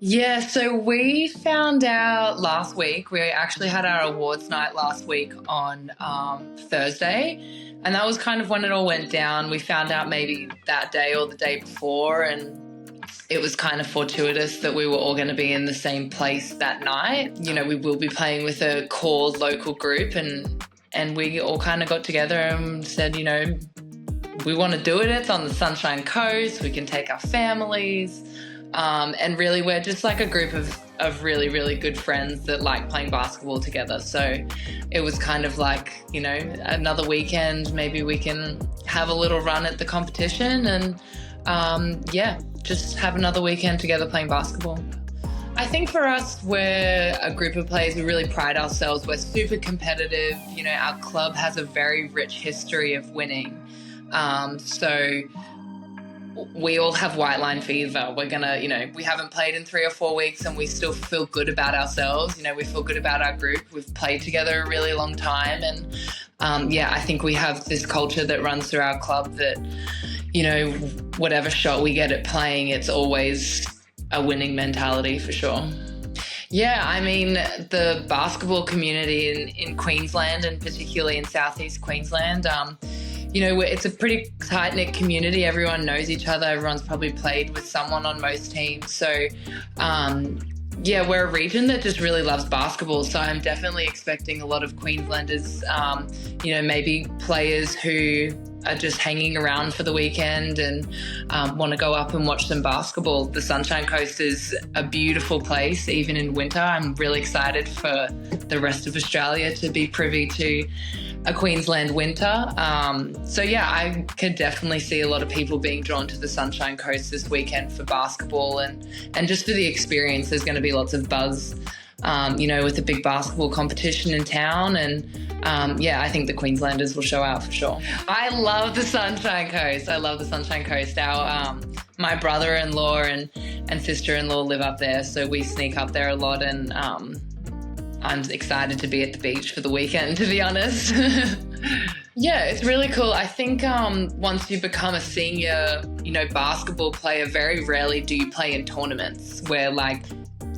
Yeah, so we found out last week. We actually had our awards night last week on Thursday, and that was kind of when it all went down. We found out maybe that day or the day before, and it was kind of fortuitous that we were all going to be in the same place that night. You know, we will be playing with a core local group, and we all kind of got together and said, you know, we want to do it. It's on the Sunshine Coast. We can take our families. And really, we're just like a group of really, really good friends that like playing basketball together. So it was kind of like, you know, another weekend, maybe we can have a little run at the competition and, just have another weekend together playing basketball. I think for us, we're a group of players who really pride ourselves. We're super competitive. You know, our club has a very rich history of winning. So we all have white line fever. We're gonna, you know, we haven't played in 3 or 4 weeks and we still feel good about ourselves. You know, we feel good about our group. We've played together a really long time. And I think we have this culture that runs through our club that, you know, whatever shot we get at playing, it's always a winning mentality for sure. Yeah, I mean, the basketball community in Queensland and particularly in Southeast Queensland, you know, it's a pretty tight-knit community. Everyone knows each other. Everyone's probably played with someone on most teams. So, we're a region that just really loves basketball. So I'm definitely expecting a lot of Queenslanders, maybe players who are just hanging around for the weekend and want to go up and watch some basketball. The Sunshine Coast is a beautiful place, even in winter. I'm really excited for the rest of Australia to be privy to a Queensland winter. I could definitely see a lot of people being drawn to the Sunshine Coast this weekend for basketball and just for the experience. There's going to be lots of buzz, with the big basketball competition in town. And I think the Queenslanders will show out for sure. I love the Sunshine Coast. My brother-in-law and sister-in-law live up there, so we sneak up there a lot, and I'm excited to be at the beach for the weekend, to be honest. Yeah, it's really cool. I think once you become a senior, basketball player, very rarely do you play in tournaments where like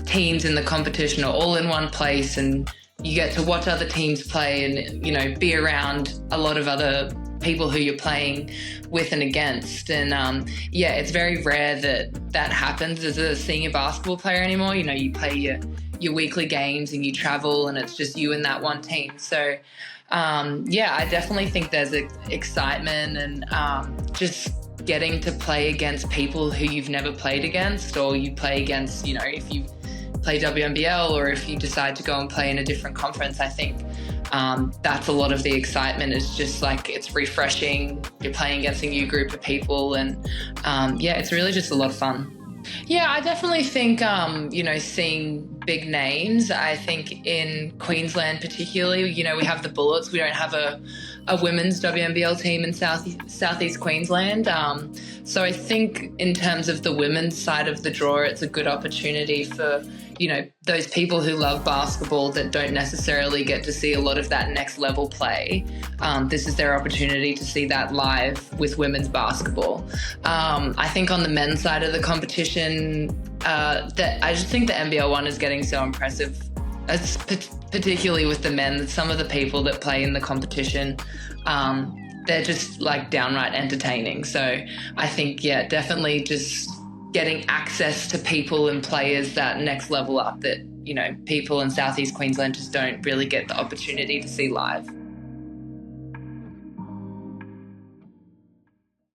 teams in the competition are all in one place and you get to watch other teams play and, be around a lot of other people who you're playing with and against. And it's very rare that happens as a senior basketball player anymore. You play your weekly games and you travel and it's just you and that one team. So I definitely think there's excitement and just getting to play against people who you've never played against, or you play against, if you play WNBL or if you decide to go and play in a different conference. I think that's a lot of the excitement. It's just like, it's refreshing. You're playing against a new group of people and it's really just a lot of fun. Yeah, I definitely think, seeing big names, I think in Queensland particularly, we have the Bullets. We don't have a women's WNBL team in Southeast Queensland. So I think in terms of the women's side of the draw, it's a good opportunity for, those people who love basketball that don't necessarily get to see a lot of that next level play. This is their opportunity to see that live with women's basketball. I think on the men's side of the competition, I just think the NBL1 is getting so impressive, particularly with the men. Some of the people that play in the competition, they're just like downright entertaining. So I think, definitely just getting access to people and players that next level up that, people in Southeast Queensland just don't really get the opportunity to see live.